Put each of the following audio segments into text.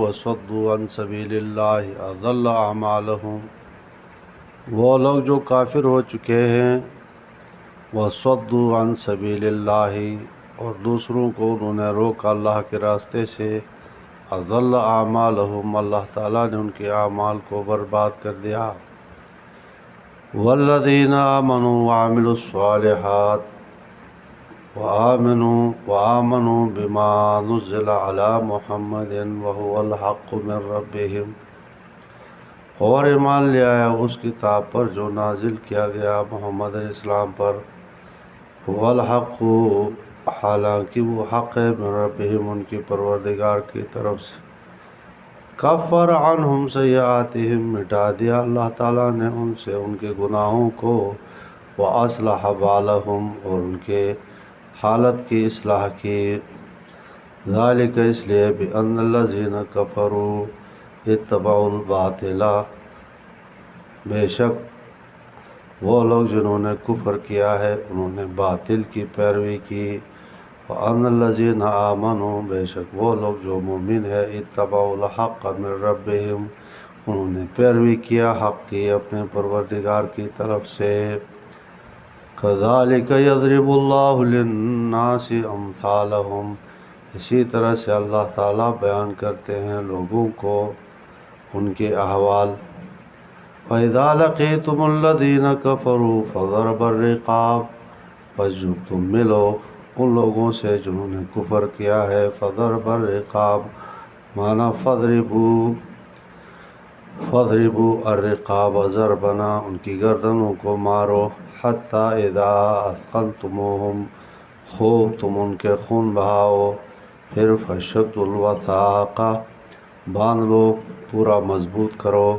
وصدوا عن سبیل اللہ اضل اعمالہم، وہ لوگ جو کافر ہو چکے ہیں، وصدوا عن سبیل اللہ، اور دوسروں کو انہوں نے روکا اللہ کے راستے سے، اضل اعمالہم، اللہ تعالیٰ نے ان کے اعمال کو برباد کر دیا۔ والذین آمنوا وعملوا الصالحات وآمنوا بما نزل على محمد وهو الحق من ربهم، اور ایمان لے آیا اس کتاب پر جو نازل کیا گیا محمد علیہ السلام پر، هو الحق، حالانکہ وہ حق ہے، من ربهم، ان کے پروردگار کی طرف سے۔ کفر عنہم سیئاتہم، مٹا دیا اللہ تعالیٰ نے ان سے ان کے گناہوں کو، واصلح بالہم، اور ان کے حالت کی اصلاح کی۔ ذالک، اس لیے، بان الذین کفروا اتبعوا الباطل، بے شک وہ لوگ جنہوں نے کفر کیا ہے انہوں نے باطل کی پیروی کی، وان الذین آمنوا، بے شک وہ لوگ جو مومن ہے، اتبعوا الحق من ربهم، انہوں نے پیروی کیا حق کی اپنے پروردگار کی طرف سے۔ کذالک یضرب اللہ للناس امثالہم، اسی طرح سے اللہ تعالیٰ بیان کرتے ہیں لوگوں کو ان کے احوال۔ وَإِذَا لَقِيتُمُ الَّذِينَ كَفَرُوا فَضَرْبَ الرِّقَابِ، پس جب تم ملو ان لوگوں سے جنہوں نے کفر کیا ہے، فَضَرْبَ الرِّقَابِ معنی فَضْرِبُوا الرِّقَابَ ضربنا، ان کی گردنوں کو مارو، حَتَّى إِذَا أَثْقَلْتُمُوهُمْ، خوب تم ان کے خون بہاؤ، پھر فَشَدُّوا الْوَثَاقَ، باندھ لو، پورا مضبوط کرو،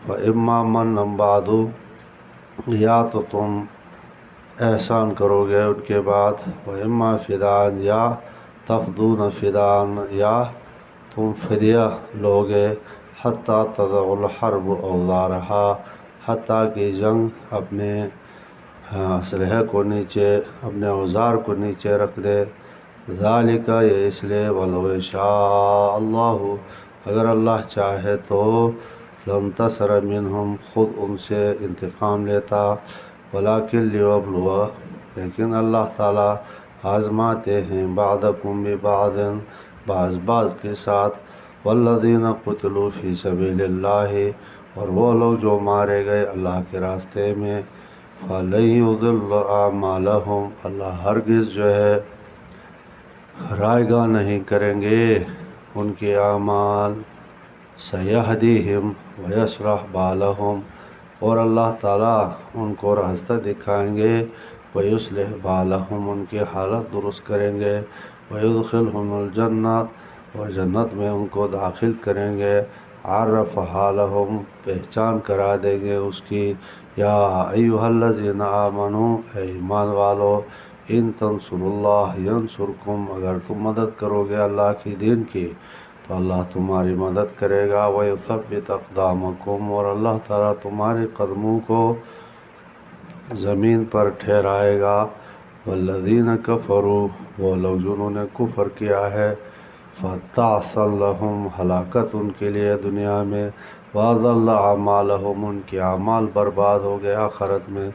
فَإِمَّا مَنًّا بَعْدُ، یا تو تم احسان کرو گے ان کے بعد، وَإِمَّا فِدَاءً، یا تفدون فداءً، یا تم فدیہ لوگے، حتیٰ تضع الحرب اوزارہا، حتیٰ کہ جنگ اپنے اسلحے کو نیچے، اپنے اوزار کو نیچے رکھ دے۔ ذالک، یہ اس لیے، وَلَوْ شَاءَ اللَّهُ، اگر اللہ چاہے تو، لَانتَصَرَ مِنْهُمْ، خود ان سے انتقام لیتا، وَلَٰكِن لِيَبْلُوَ، لیکن اللہ تعالیٰ آزماتے ہیں، بَعْضَكُم بِبَعْضٍ، بعض کے ساتھ، وَالَّذِينَ قُتِلُوا فِي سَبِيلِ اللَّهِ، اور وہ لوگ جو مارے گئے اللہ کے راستے میں، فَلَن يُضِلَّ أَعْمَالَهُمْ، اللہ ہرگز جو ہے رائے گاہ نہیں کریں گے ان کے اعمال، سَيَهْدِيهِمْ وَيَصْلِحُ بَالَهُمْ، اور اللہ تعالیٰ ان کو راستہ دکھائیں گے، وَيُصْلِحُ بَالَهُمْ، ان کی حالت درست کریں گے، وَيُدْخِلْهُمُ الْجَنَّةَ، اور جنت میں ان کو داخل کریں گے، عَرَّفَهَا لَهُمْ، پہچان کرا دیں گے اس کی، یا ایھا الذین آمنوا، اے ایمان والو، ان تنصروا اللہ ینصرکم، اگر تم مدد کرو گے اللہ کی دین کی تو اللہ تمہاری مدد کرے گا، وَيُثَبِّتْ أَقْدَامَكُمْ، اور اللہ تعالیٰ تمہارے قدموں کو زمین پر ٹھہرائے گا۔ والذین کفروا، وہ لوگ جنہوں نے کفر کیا ہے، فَتَعْسًا لَهُمْ، ہلاکت ان کے لیے دنیا میں، وَأَضَلَّ أَعْمَالَهُمْ، ان کے اعمال برباد ہو گئے آخرت میں۔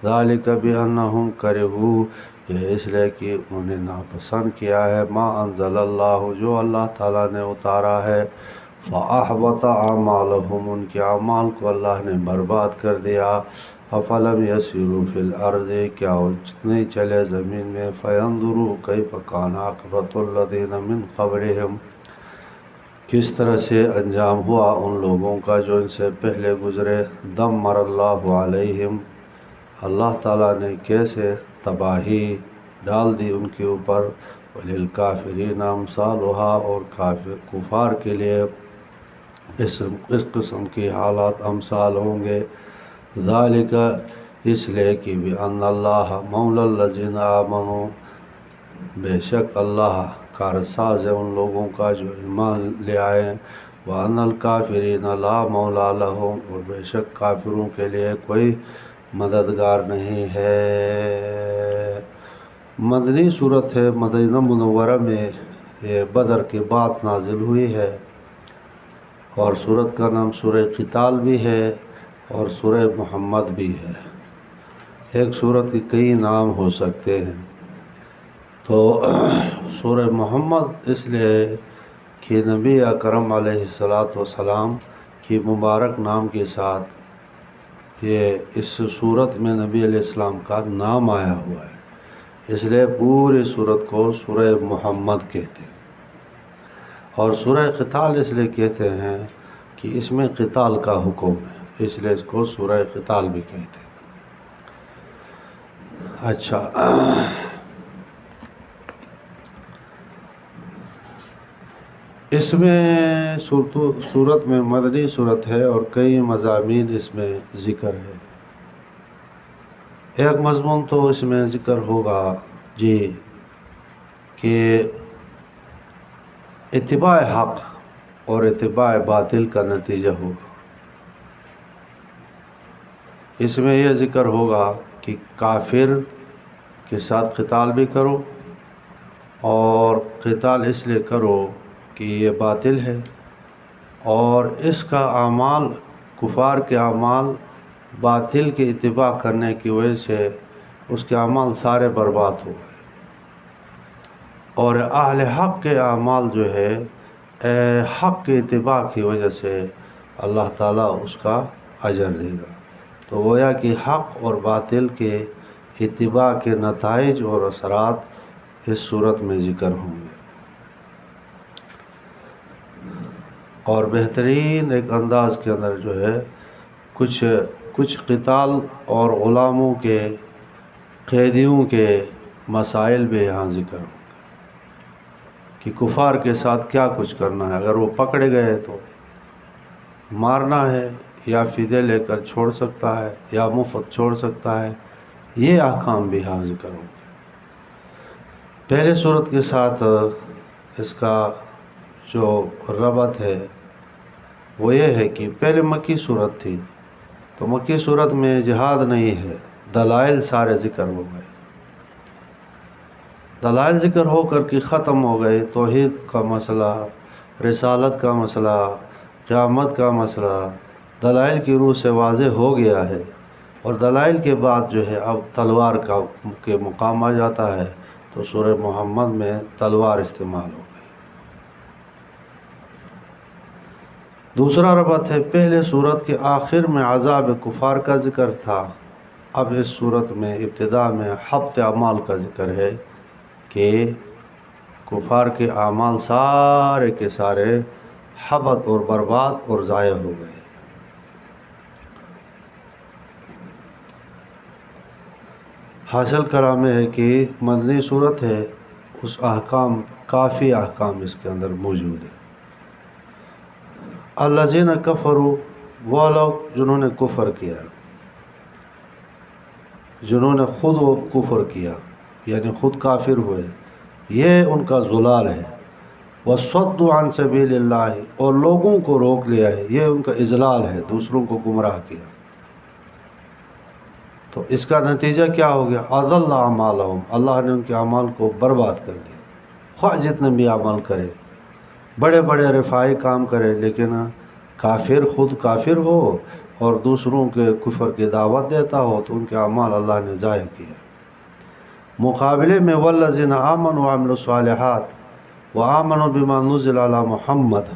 ذَلِكَ بِأَنَّهُمْ كَرِهُوا، یہ اس لیے کہ انہوں نے ناپسند کیا ہے، مَا أَنزَلَ اللَّهُ، جو اللہ تعالیٰ نے اتارا ہے، فَأَحْبَطَ أَعْمَالَهُمْ، ان کے اعمال کو اللہ نے برباد کر دیا۔ أَفَلَمْ يَسِيرُوا فِي الْأَرْضِ، کیا وہ نہیں چلے زمین میں، فَيَنْظُرُوا كَيْفَ كَانَ عَاقِبَةُ الَّذِينَ مِنْ قَبْلِهِمْ، کس طرح سے انجام ہوا ان لوگوں کا جو ان سے پہلے گزرے، دمر اللہ علیہم، اللہ تعالیٰ نے کیسے تباہی ڈال دی ان کے اوپر، وللکافرین امثالها، اور کفار کے لیے اس قسم کی حالات امثال ہوں گے۔ ذالک، اس لیے کہ بأن اللہ مولی الذین آمنوا، بے شک اللہ کارساز ہے ان لوگوں کا جو ایمان لے آئے، وَأَنَّ الْكَافِرِينَ لَا مَوْلَىٰ لَهُمْ، اور بے شک کافروں کے لیے کوئی مددگار نہیں ہے۔ مدنی صورت ہے، مدینہ منورہ میں یہ بدر کی بات نازل ہوئی ہے۔ اور سورت کا نام سورہ قتال بھی ہے اور سورہ محمد بھی ہے۔ ایک سورت کے کئی نام ہو سکتے ہیں۔ تو سورہ محمد اس لیے کہ نبی اکرم علیہ الصلاۃ والسلام کی مبارک نام کے ساتھ یہ اس سورت میں نبی علیہ السلام کا نام آیا ہوا ہے، اس لیے پوری سورت کو سورہ محمد کہتے ہیں۔ اور سورہ قتال اس لیے کہتے ہیں کہ اس میں قتال کا حکم ہے، اس لیے اس کو سورہ قتال بھی کہتے ہیں۔ اچھا، اس میں سورت میں مدنی صورت ہے اور کئی مضامین اس میں ذکر ہے۔ ایک مضمون تو اس میں ذکر ہوگا جی کہ اتباع حق اور اتباع باطل کا نتیجہ ہوگا۔ اس میں یہ ذکر ہوگا کہ کافر کے ساتھ قتال بھی کرو، اور قتال اس لیے کرو کہ یہ باطل ہے، اور اس کا اعمال، کفار کے اعمال باطل کے اتباع کرنے کی وجہ سے اس کے اعمال سارے برباد ہو گئے، اور اہل حق کے اعمال جو ہے حق کے اتباع کی وجہ سے اللہ تعالیٰ اس کا اجر دے گا۔ تو گویا کہ حق اور باطل کے اتباع کے نتائج اور اثرات اس صورت میں ذکر ہوں گے، اور بہترین ایک انداز کے اندر جو ہے کچھ قتال اور غلاموں کے، قیدیوں کے مسائل بھی یہاں ذکر ہوں گے کہ کفار کے ساتھ کیا کچھ کرنا ہے۔ اگر وہ پکڑے گئے تو مارنا ہے، یا فدیہ لے کر چھوڑ سکتا ہے، یا مفت چھوڑ سکتا ہے، یہ احکام بھی یہاں ذکر ہوں گے۔ پہلے صورت کے ساتھ اس کا جو ربط ہے وہ یہ ہے کہ پہلے مکی صورت تھی، تو مکی صورت میں جہاد نہیں ہے، دلائل سارے ذکر ہو گئے، دلائل ذکر ہو کر کے ختم ہو گئے۔ توحید کا مسئلہ، رسالت کا مسئلہ، قیامت کا مسئلہ دلائل کی روح سے واضح ہو گیا ہے، اور دلائل کے بعد جو ہے اب تلوار کے مقام آ جاتا ہے، تو سورہ محمد میں تلوار استعمال ہو گئی۔ دوسرا ربط ہے، پہلے صورت کے آخر میں عذاب کفار کا ذکر تھا، اب اس صورت میں ابتدا میں حبط اعمال کا ذکر ہے کہ کفار کے اعمال سارے کے سارے حبط اور برباد اور ضائع ہو گئے۔ حاصل کلام ہے کہ مدنی صورت ہے، اس احکام، کافی احکام اس کے اندر موجود ہے۔ الذین کفروا، وہ لوگ جنہوں نے کفر کیا، جنہوں نے خود و کفر کیا، یعنی خود کافر ہوئے، یہ ان کا ضلال ہے۔ وَصَدُّوا عَن سَبِيلِ اللَّهِ، اور لوگوں کو روک لیا ہے، یہ ان کا اضلال ہے، دوسروں کو گمراہ کیا۔ تو اس کا نتیجہ کیا ہو گیا؟ اضل اعمالہم، اللہ نے ان کے اعمال کو برباد کر دیا۔ خواہ جتنے بھی عمل کرے، بڑے بڑے رفاعی کام کرے، لیکن کافر خود کافر ہو اور دوسروں کے کفر کی دعوت دیتا ہو، تو ان کے اعمال اللہ نے ضائع کیا۔ مقابلے میں والذین آمنوا وعملوا الصالحات وآمنوا بما نزل علی محمد،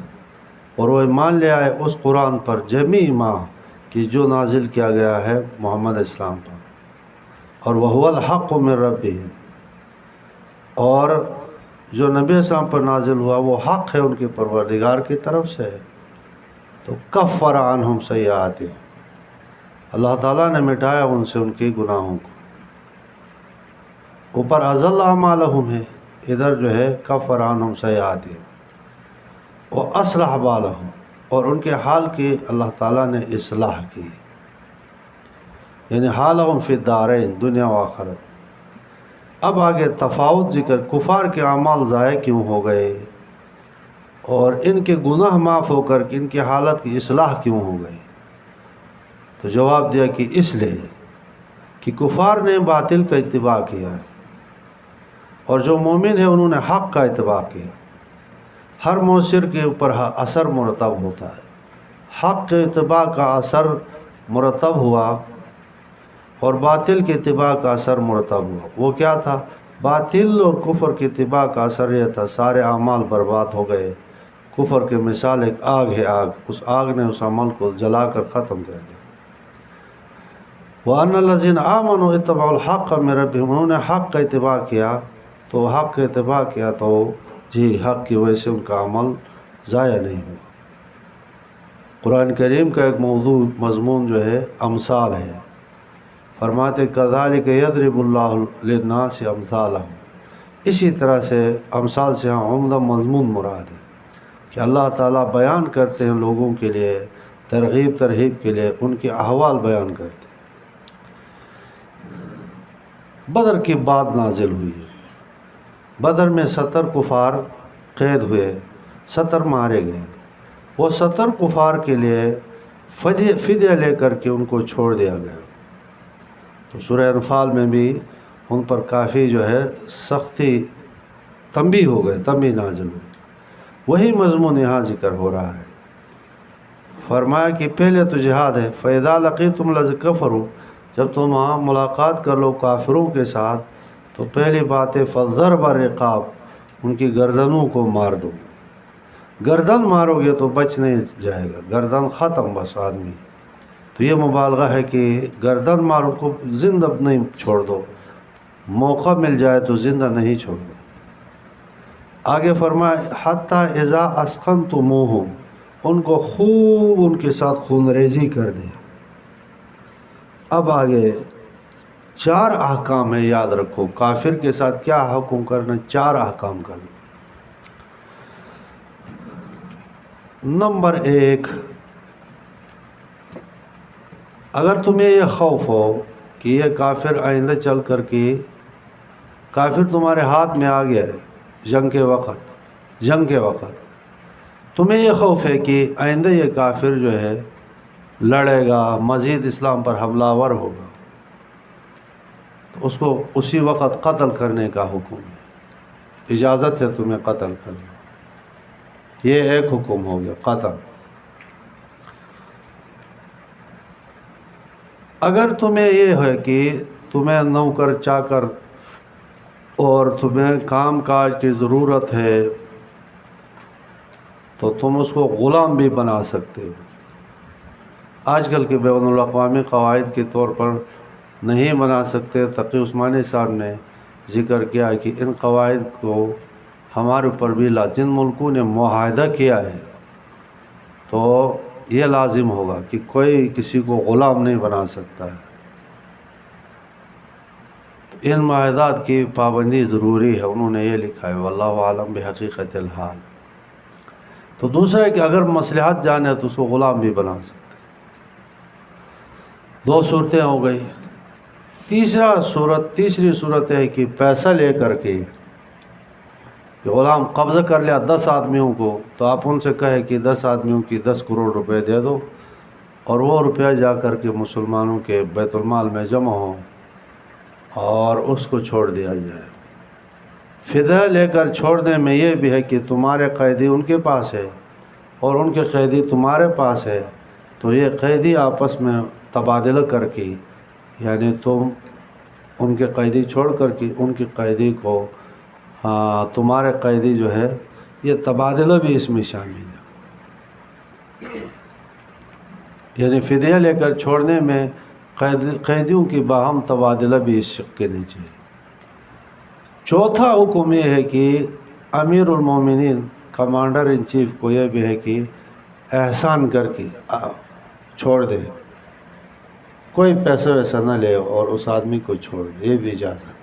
اور وہ ایمان لے آئے اس قرآن پر جمیع ما کہ جو نازل کیا گیا ہے محمد اسلام پر، اور وہو الحق من ربہم، اور جو نبی اسلام پر نازل ہوا وہ حق ہے ان کے پروردگار کی طرف سے، تو کفر عنہم سیئاتہم، اللہ تعالیٰ نے مٹایا ان سے ان کے گناہوں کو۔ اوپر اضل اعمالہم ہے، ادھر جو ہے کفر عنہم سیئاتہم واصلح بالہم، اور ان کے حال کی اللہ تعالیٰ نے اصلاح کی، یعنی حالہم فی الدارین، دنیا و آخرت۔ اب آگے تفاوت ذکر، کفار کے اعمال ضائع کیوں ہو گئے اور ان کے گناہ معاف ہو کر کے ان کی حالت کی اصلاح کیوں ہو گئی؟ تو جواب دیا کہ اس لیے کہ کفار نے باطل کا اتباع کیا ہے، اور جو مومن ہیں انہوں نے حق کا اتباع کیا۔ ہر موثر کے اوپر اثر مرتب ہوتا ہے، حق کے اتباع کا اثر مرتب ہوا اور باطل کے اتباع کا اثر مرتب ہوا۔ وہ کیا تھا؟ باطل اور کفر کی اتباع کا اثر یہ تھا سارے اعمال برباد ہو گئے۔ کفر کی مثال ایک آگ ہے، آگ، اس آگ نے اس عمل کو جلا کر ختم کر دیا۔ وَأَنَّ الَّذِينَ آمَنُوا اتَّبَعُوا الْحَقَّ مِن رَبِّهِمْ، انہوں نے حق کا اتباع کیا تو حق کا اتباع کیا تو جی حق کی وجہ سے ان کا عمل ضائع نہیں ہوا۔ قرآن کریم کا ایک موضوع مضمون جو ہے امثال ہے۔ فرماتے کذالک یضرب اللہ للناس امثالہم، اسی طرح سے امثال سے ہم عمدہ مضمون مراد ہے کہ اللہ تعالیٰ بیان کرتے ہیں لوگوں کے لیے، ترغیب ترہیب کے لیے ان کے احوال بیان کرتے ہیں۔ بدر کی بات نازل ہوئی ہے، بدر میں 70 کفار قید ہوئے، 70 مارے گئے۔ وہ 70 کفار کے لیے فدیہ لے کر کے ان کو چھوڑ دیا گیا۔ تو سورہ انفال میں بھی ان پر کافی جو ہے سختی تنبیہ ہو گئے، تنبیہ نازل ہوئی۔ وہی مضمون یہاں ذکر ہو رہا ہے۔ فرمایا کہ پہلے تو جہاد ہے، فَإِذَا لَقِيتُمُ الَّذِينَ كَفَرُوا، جب تم وہاں ملاقات کر لو کافروں کے ساتھ تو پہلی بات ہے فَضَرْبَ الرِّقَابِ، ان کی گردنوں کو مار دو۔ گردن مارو گے تو بچ نہیں جائے گا، گردن ختم بس آدمی۔ تو یہ مبالغہ ہے کہ گردن مارو کو زندہ نہیں چھوڑ دو، موقع مل جائے تو زندہ نہیں چھوڑ دو۔ آگے فرمایا حتیٰ اذا اسخنتموہم، ان کو خوب ان کے ساتھ خون ریزی کر دیں۔ اب آگے 4 احکام ہے، یاد رکھو کافر کے ساتھ کیا حکم کرنا، 4 احکام کرنا۔ نمبر 1، اگر تمہیں یہ خوف ہو کہ یہ کافر آئندہ چل کر کے کافر تمہارے ہاتھ میں آ گیا ہے جنگ کے وقت تمہیں یہ خوف ہے کہ آئندہ یہ کافر جو ہے لڑے گا، مزید اسلام پر حملہ آور ہوگا، تو اس کو اسی وقت قتل کرنے کا حکم ہے، اجازت ہے تمہیں قتل کرنے۔ یہ ایک حکم ہو گیا، قتل۔ اگر تمہیں یہ ہے کہ تمہیں نوکر چاکر اور تمہیں کام کاج کی ضرورت ہے تو تم اس کو غلام بھی بنا سکتے ہو۔ آج کل کے بین الاقوامی قواعد کے طور پر نہیں بنا سکتے۔ تقی عثمانی صاحب نے ذکر کیا کہ ان قواعد کو ہمارے اوپر بھی جن ملکوں نے معاہدہ کیا ہے تو یہ لازم ہوگا کہ کوئی کسی کو غلام نہیں بنا سکتا ہے۔ ان معاہدات کی پابندی ضروری ہے، انہوں نے یہ لکھا ہے واللہ عالم بحقیقت الحال۔ تو دوسرا ہے کہ اگر مصلحت جانے تو اس کو غلام بھی بنا سکتے۔ 2 صورتیں ہو گئی۔ تیسری صورت ہے کہ پیسہ لے کر کے کہ غلام قبضہ کر لیا 10 آدمیوں کو، تو آپ ان سے کہے کہ 10 آدمیوں کی 10 کروڑ روپے دے دو، اور وہ روپیہ جا کر کے مسلمانوں کے بیت المال میں جمع ہو اور اس کو چھوڑ دیا جائے۔ فدیہ لے کر چھوڑنے میں یہ بھی ہے کہ تمہارے قیدی ان کے پاس ہے اور ان کے قیدی تمہارے پاس ہے، تو یہ قیدی آپس میں تبادلہ کر کے، یعنی تم ان کے قیدی چھوڑ کر کے ان کی قیدی کو تمہارے قیدی جو ہے، یہ تبادلہ بھی اس میں شامل ہے۔ یعنی فدیہ لے کر چھوڑنے میں قیدیوں کی باہم تبادلہ بھی اس شق کے نیچے ہے۔ چوتھا حکم یہ ہے کہ امیر المومنین کمانڈر ان چیف کو یہ بھی ہے کہ احسان کر کے چھوڑ دے، کوئی پیسہ ویسا نہ لے اور اس آدمی کو چھوڑ دے، یہ بھی اجازت ہے۔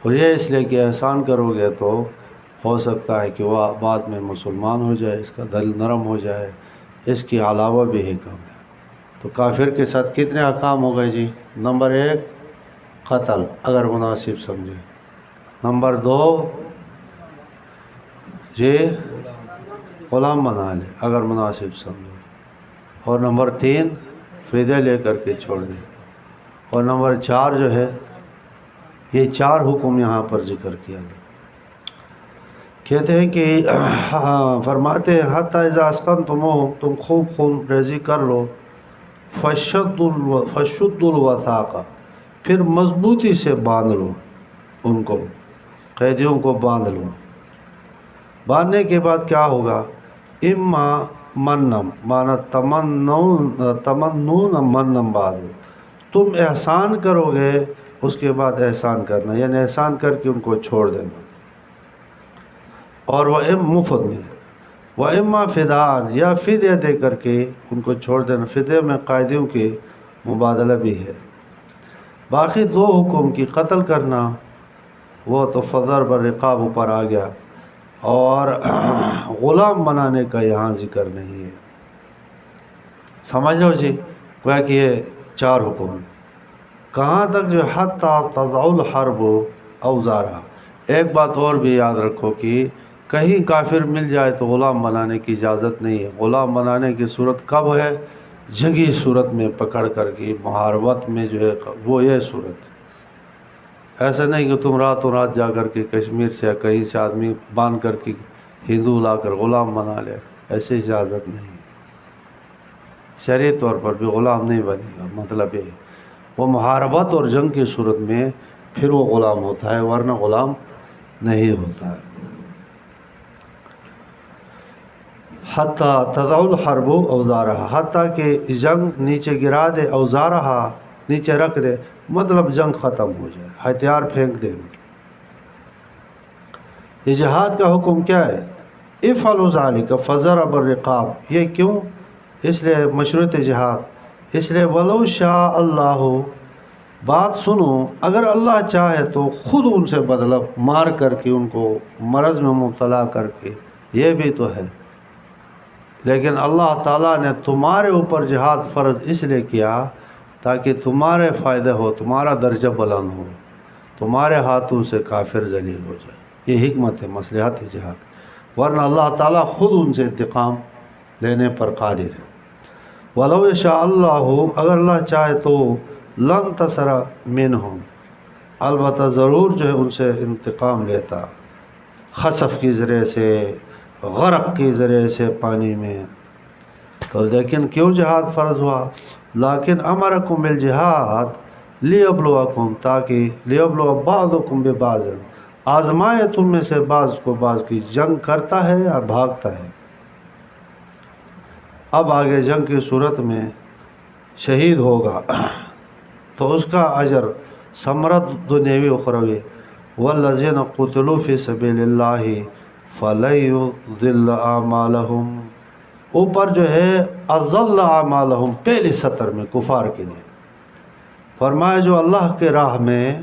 اور یہ اس لیے کہ احسان کرو گے تو ہو سکتا ہے کہ وہ بعد میں مسلمان ہو جائے، اس کا دل نرم ہو جائے، اس کے علاوہ بھی حکم ہے۔ تو کافر کے ساتھ کتنے احکام ہو گئے جی؟ نمبر 1 قتل اگر مناسب سمجھے، نمبر 2 جی غلام بنا لے اگر مناسب سمجھے، اور نمبر 3 فدیہ لے کر کے چھوڑ دے، اور نمبر 4 جو ہے، یہ 4 حکم یہاں پر ذکر کیا گیا۔ کہتے ہیں کہ فرماتے ہیں حتی اذا اسقنتموہم، تم خوب خون ریزی کر لو، فشد الوثاق، پھر مضبوطی سے باندھ لو ان کو، قیدیوں کو باندھ لو۔ باندھنے کے بعد کیا ہوگا؟ اما منم، مانا تمنون منم بعد، تم احسان کرو گے اس کے بعد احسان کرنا، یعنی احسان کر کے ان کو چھوڑ دینا، اور وہ مفت میں، وہ اما فدان، یا فدیہ دے کر کے ان کو چھوڑ دینا، فدیہ میں قائدیوں کے مبادلہ بھی ہے۔ باقی دو حکم کی قتل کرنا وہ تو فضر بالرقاب اوپر آ گیا، اور غلام بنانے کا یہاں ذکر نہیں ہے۔ سمجھ لو جی، گویا کہ یہ چار حکم کہاں تک جو حتی تضع الحرب اوزارہا۔ ایک بات اور بھی یاد رکھو کہ کہیں کافر مل جائے تو غلام بنانے کی اجازت نہیں ہے۔ غلام بنانے کی صورت کب ہے؟ جنگی صورت میں پکڑ کر کے، محاربت میں جو ہے وہ یہ صورت۔ ایسا نہیں کہ تم راتوں رات جا کر کے کشمیر سے کہیں سے آدمی باندھ کر کے ہندو لا کر غلام بنا لے، ایسی اجازت نہیں ہے۔ شرعی طور پر بھی غلام نہیں بنے گا، مطلب یہ وہ محاربت اور جنگ کی صورت میں پھر وہ غلام ہوتا ہے، ورنہ غلام نہیں ہوتا ہے۔ حتی تضع الحرب اوزارہا، حتیٰ کہ جنگ نیچے گرا دے، اوزارہا نیچے رکھ دے، مطلب جنگ ختم ہو جائے، ہتھیار پھینک دے۔ یہ جہاد کا حکم کیا ہے؟ افعلوا ذلک فضرب الرقاب، یہ کیوں؟ اس لیے مشروط جہاد، اس لیے ولو شاء اللہ، بات سنو، اگر اللہ چاہے تو خود ان سے بدلہ مار کر کے ان کو مرض میں مبتلا کر کے، یہ بھی تو ہے۔ لیکن اللہ تعالیٰ نے تمہارے اوپر جہاد فرض اس لیے کیا تاکہ تمہارے فائدہ ہو، تمہارا درجہ بلند ہو، تمہارے ہاتھوں سے کافر ذلیل ہو جائے۔ یہ حکمت ہے، مصلحت جہاد، ورنہ اللہ تعالیٰ خود ان سے انتقام لینے پر قادر ہے۔ وَلَوْ يَشَاءَ اللَّهُ، اگر اللہ چاہے تو لَانْتَصَرَ مِنْهُمْ، البتہ ضرور جو ہے ان سے انتقام لیتا، خسف کی ذریعے سے، غرق کی ذریعے سے پانی میں۔ تو لیکن کیوں جہاد فرض ہوا؟ لیکن امرکم بالجہاد لیبلوکم، تاکہ لیبلو بعضکم ببعض، آزمائے تم میں سے بعض کو بعض کی، جنگ کرتا ہے یا بھاگتا ہے۔ اب آگے جنگ کی صورت میں شہید ہوگا تو اس کا اجر ثمرت دنیوی اخروی، والذین قتلوا فی سبیل اللہ فلن یضل اعمالہم، اوپر جو ہے اضل اعمالہم پہلی سطر میں کفار کے لیے فرمایا، جو اللہ کے راہ میں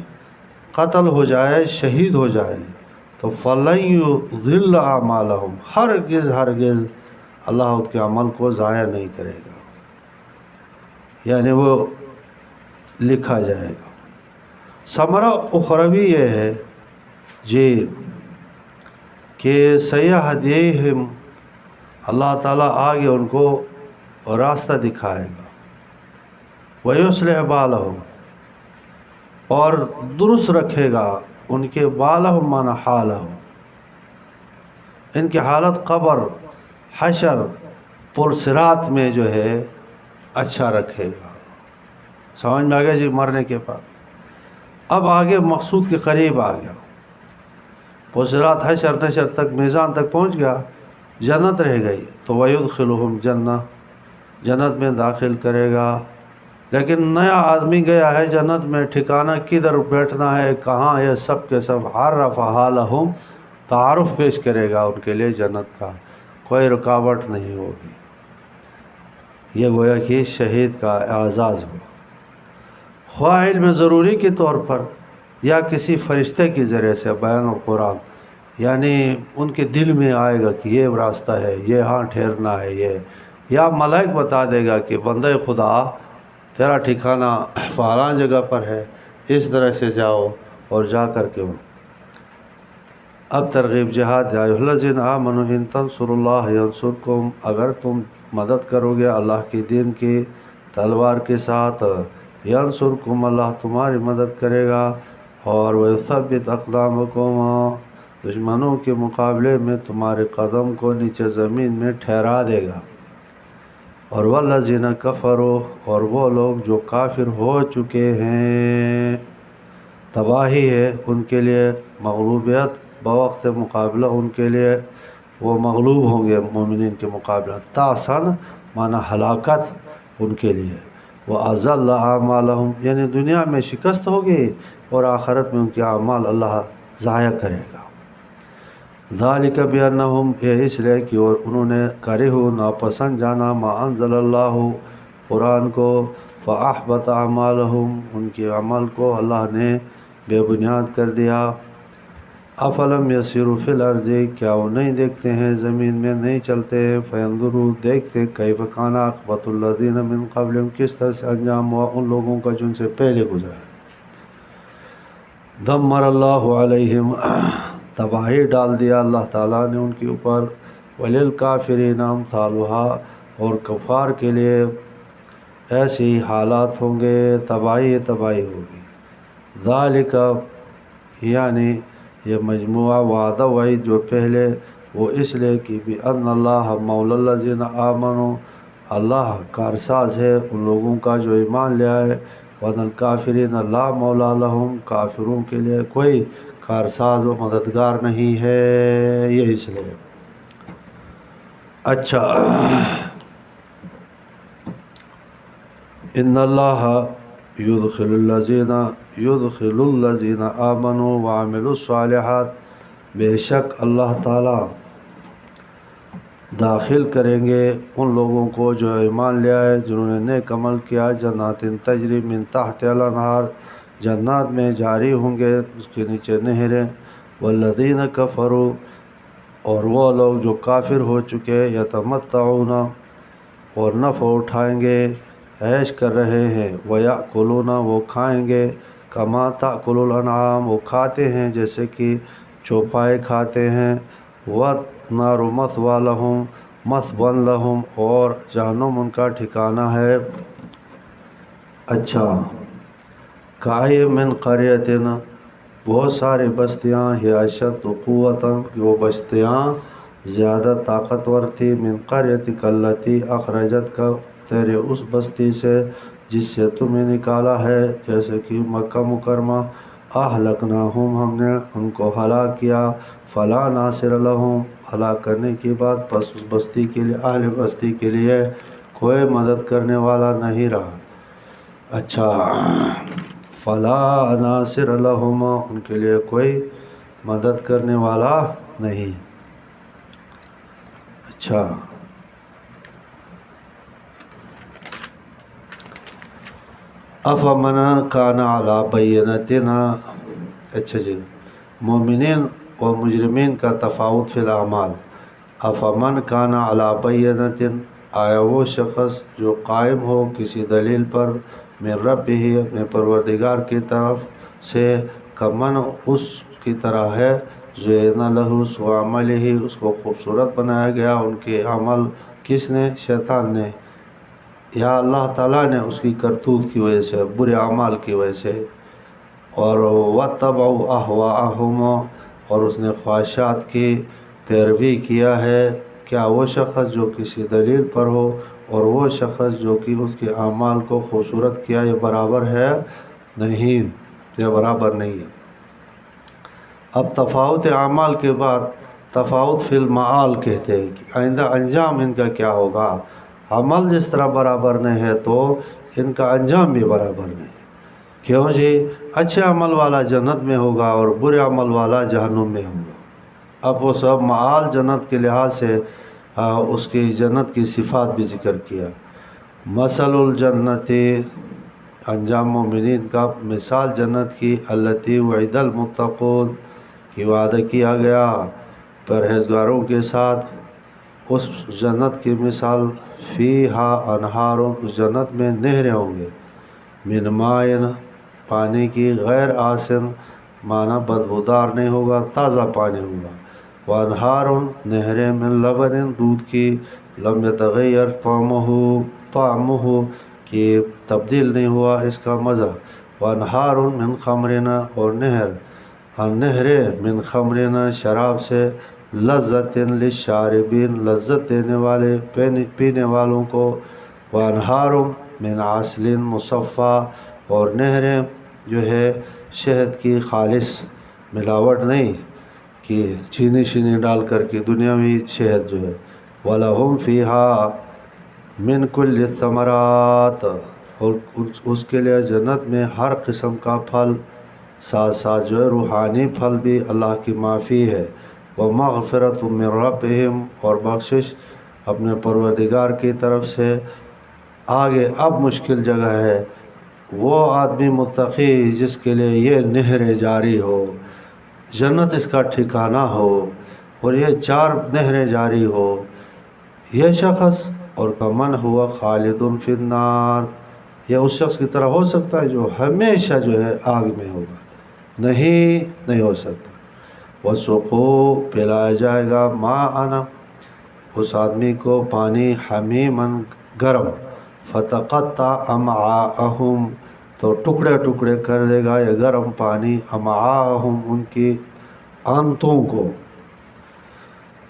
قتل ہو جائے، شہید ہو جائے تو فلن یضل اعمالہم، ہرگز ہرگز اللہ اس کے عمل کو ضائع نہیں کرے گا، یعنی وہ لکھا جائے گا۔ ثمرہ اخروی یہ ہے جی کہ سیہدیہم، اللہ تعالیٰ آگے ان کو راستہ دکھائے گا، ویصلح بالہم، اور درست رکھے گا ان کے، بالہم مانا حالہم، ان کی حالت قبر، حشر، پرصراط میں جو ہے اچھا رکھے گا۔ سمجھ میں آ گیا جی؟ مرنے کے بعد اب آگے مقصود کے قریب آ گیا، پرصراط، حشر نشر تک، میزان تک پہنچ گیا، جنت رہ گئی تو وَيُدْخِلُهُمْ جنت، جنت میں داخل کرے گا۔ لیکن نیا آدمی گیا ہے جنت میں، ٹھکانہ کدھر بیٹھنا ہے، کہاں، یہ سب کے سب عرف حالہم، تعارف پیش کرے گا ان کے لیے جنت کا، کوئی رکاوٹ نہیں ہوگی۔ یہ گویا کہ شہید کا اعزاز ہو، خواہ علم ضروری کے طور پر یا کسی فرشتے کے ذریعے سے بیان القرآن، یعنی ان کے دل میں آئے گا کہ یہ راستہ ہے، یہ ہاں ٹھہرنا ہے، یہ، یا ملائک بتا دے گا کہ بندہ خدا تیرا ٹھکانہ فلاں جگہ پر ہے، اس طرح سے جاؤ، اور جا کر کے اب ترغیب جہاد، یا ایھا الذین آمنوا ان تنصروا اللہ ینصرکم، اگر تم مدد کرو گے اللہ کے دین کی تلوار کے ساتھ، ینصرکم، اللہ تمہاری مدد کرے گا، اور ویثبت اقدامکم، دشمنوں کے مقابلے میں تمہارے قدم کو نیچے زمین میں ٹھہرا دے گا۔ اور والذین کفروا، اور وہ لوگ جو کافر ہو چکے ہیں، تباہی ہے ان کے لیے، مغلوبیت بوقت مقابلہ ان کے لیے، وہ مغلوب ہوں گے مومنین کے مقابلہ۔ تاسن معنی ہلاکت ان کے لیے، وَأَضَلَّ أَعْمَالَهُمْ یعنی دنیا میں شکست ہوگی اور آخرت میں ان کے اعمال اللہ ضائع کرے گا۔ ذالک بأنہم، یہ اس لیے کہ انہوں نے کرہوا ناپسند جانا ما انزل اللہ قرآن کو، فأحبط اعمالہم ان کے عمل کو اللہ نے بے بنیاد کر دیا۔ افلم یسیروا فی الارض، کیا وہ نہیں دیکھتے ہیں زمین میں، نہیں چلتے ہیں، فینظروا دیکھتے کیف کان عاقبۃ الذین من قبلہم کس طرح سے انجام ہوا ان لوگوں کا جن سے پہلے گزرا۔ دمر اللہ علیہم، تباہی ڈال دیا اللہ تعالیٰ نے ان کے اوپر، وللکافرین امثالھا، اور کفار کے لیے ایسے ہی حالات ہوں گے، تباہی ہوگی۔ ذالک یعنی یہ مجموعہ وعدہ وعید جو پہلے، وہ اس لیے کہ بأن اللہ مولی الذین آمنوا، اللہ کارساز ہے ان لوگوں کا جو ایمان لے آئے، وأن الکافرین لا مولا لہم، کافروں کے لیے کوئی کارساز و مددگار نہیں ہے، یہ اس لیے۔ اچھا، ان اللہ يدخل الذین آمنوا وعملوا الصالحات، بے شک اللہ تعالیٰ داخل کریں گے ان لوگوں کو جو ایمان لے آئے، جنہوں نے نیک عمل کیا، جنات تجری من تحت الانہار، جنات میں جاری ہوں گے اس کے نیچے نہریں، والذین کفروا، اور وہ لوگ جو کافر ہو چکے، یتمتعون، اور نفع اٹھائیں گے، عیش کر رہے ہیں، ویأکلون، وہ کھائیں گے، کما تأکل الانعام، وہ کھاتے ہیں جیسے کہ چوپائے کھاتے ہیں، والنار مثوی لہم مثوی لہم، اور جہنم ان کا ٹھکانہ ہے۔ اچھا، کائے من قریۃ، بہت ساری بستیاں، ہی اشد قوتاً، وہ بستیاں زیادہ طاقتور تھی، من قریتک التی اخرجت کا، تیرے اس بستی سے جس سے تمہیں نکالا ہے، جیسے کہ مکہ مکرمہ، اہلکناہم، ہم نے ان کو ہلاک کیا، فلا ناصر لہم، ہلاک کرنے کے بعد پس اس بستی کے لیے، اہل بستی کے لیے کوئی مدد کرنے والا نہیں رہا۔ اچھا، فلا ناصر لہم، ان کے لیے کوئی مدد کرنے والا نہیں۔ اچھا، افمن کان علی بینۃ، اچھا جی، مومنین و مجرمین کا تفاوت فی الاعمال۔ افمن کان علی بینۃ، آیا وہ شخص جو قائم ہو کسی دلیل پر، من ربہ، اپنے پروردگار کی طرف سے، کمن اس کی طرح ہے، زین لہ سوء عملہ، اس کو خوبصورت بنایا گیا ان کے عمل، کس نے؟ شیطان نے، یا اللہ تعالیٰ نے اس کی کرتوت کی وجہ سے، برے اعمال کی وجہ سے، اور واتبعوا اہواءہم، اور اس نے خواہشات کی پیروی کیا ہے۔ کیا وہ شخص جو کسی دلیل پر ہو اور وہ شخص جو کہ اس کے اعمال کو خوبصورت کیا، یہ برابر ہے؟ نہیں، یہ برابر نہیں ہے۔ اب تفاوت اعمال کے بعد تفاوت فی المعال کہتے ہیں کہ آئندہ انجام ان کا کیا ہوگا۔ عمل جس طرح برابر نہیں ہے تو ان کا انجام بھی برابر نہیں۔ کیوں جی؟ اچھے عمل والا جنت میں ہوگا اور برے عمل والا جہنم میں ہوگا۔ اب وہ سب معال جنت کے لحاظ سے اس کی جنت کی صفات بھی ذکر کیا۔ مثل الجنت، انجام مومنین کا مثال جنت کی، التی وعد المتقون، کی وعدہ کیا گیا پرہیزگاروں کے ساتھ، اس جنت کی مثال، فیہا انہار، اس جنت میں نہریں ہوں گے، من مائن، پانی کی، غیر آسن، معنی بدبودار نہیں ہوگا، تازہ پانی ہوگا، وانہار، نہریں، من لبن، دودھ کی، لم یتغیر طعمہ، کہ تبدیل نہیں ہوا اس کا مزہ، وانہار من خمرنا، اور نہر نہر من خمرن شراب سے، لذت للشاربین لذت دینے والے پینے والوں کو، وانہار من عسل مصفی اور نہریں جو ہے شہد کی خالص، ملاوٹ نہیں کہ چینی شینی ڈال کر کے دنیاوی شہد جو ہے، وَلَهُمْ فِيهَا مِنْ كُلِّ الثَّمَرَاتِ اور اس کے لیے جنت میں ہر قسم کا پھل، ساتھ ساتھ جو ہے روحانی پھل بھی اللہ کی معافی ہے، وَمَغْفِرَةٌ مِّن رَبِّهِمْ اور بخشش اپنے پروردگار کی طرف سے۔ آگے اب مشکل جگہ ہے، وہ آدمی متقی جس کے لیے یہ نہریں جاری ہو، جنت اس کا ٹھکانہ ہو، اور یہ 4 نہریں جاری ہو، یہ شخص اور کمن ہوا خالد فی النار، یہ اس شخص کی طرح ہو سکتا ہے جو ہمیشہ جو ہے آگ میں ہوگا؟ نہیں ہو سکتا۔ وَسُقُوا پلایا جائے گا ماءً اس آدمی کو پانی، حمیماً گرم، فتقطع امعاءہم تو ٹکڑے ٹکڑے کر دے گا یہ گرم پانی، امعاءہم ان کی آنتوں کو۔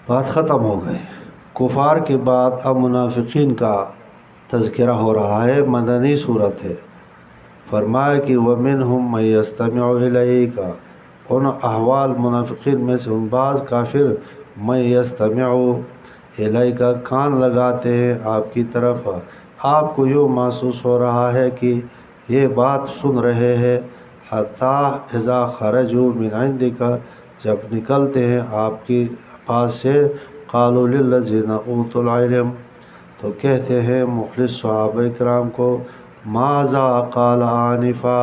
بات ختم ہو گئی کفار کے بعد، اب منافقین کا تذکرہ ہو رہا ہے، مدنی صورت ہے۔ فرمایا کہ وَمِنْهُمْ مَن يَسْتَمِعُ إِلَيْكَ ان احوال منافقین میں سے ان بعض کافر، مَن يَسْتَمِعُ إِلَيْكَ کان لگاتے ہیں آپ کی طرف، آپ کو یوں محسوس ہو رہا ہے کہ یہ بات سن رہے ہیں، حَتَّى إِذَا خَرَجُوا مِنْ عِنْدِكَ جب نکلتے ہیں آپ کی پاس سے، قَالُوا لِلَّذِينَ أُوتُوا الْعِلْمَ تو کہتے ہیں مخلص صحابہ کرام کو، ماذا قال آنفا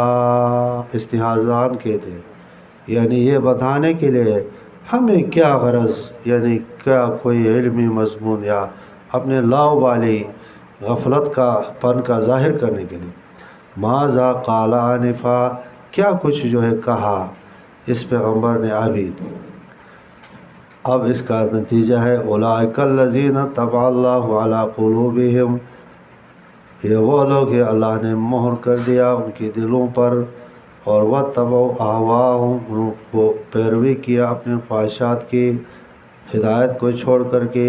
استہزاءً کہتے ہیں، یعنی یہ بتانے کے لیے ہمیں کیا غرض، یعنی کیا کوئی علمی مضمون یا اپنے لاؤ والی غفلت کا پن کا ظاہر کرنے کے لیے، ماذا قال آنفا کیا کچھ جو ہے کہا اس پیغمبر نے ابھی۔ اب اس کا نتیجہ ہے اولئک الذین طبع اللہ علی قلوبہم، یہ وہ لوگ ہیں اللہ نے مہر کر دیا ان کے دلوں پر، اور واتبعوا اہواءہم ان کو پیروی کیا اپنے خواہشات کی، ہدایت کو چھوڑ کر کے،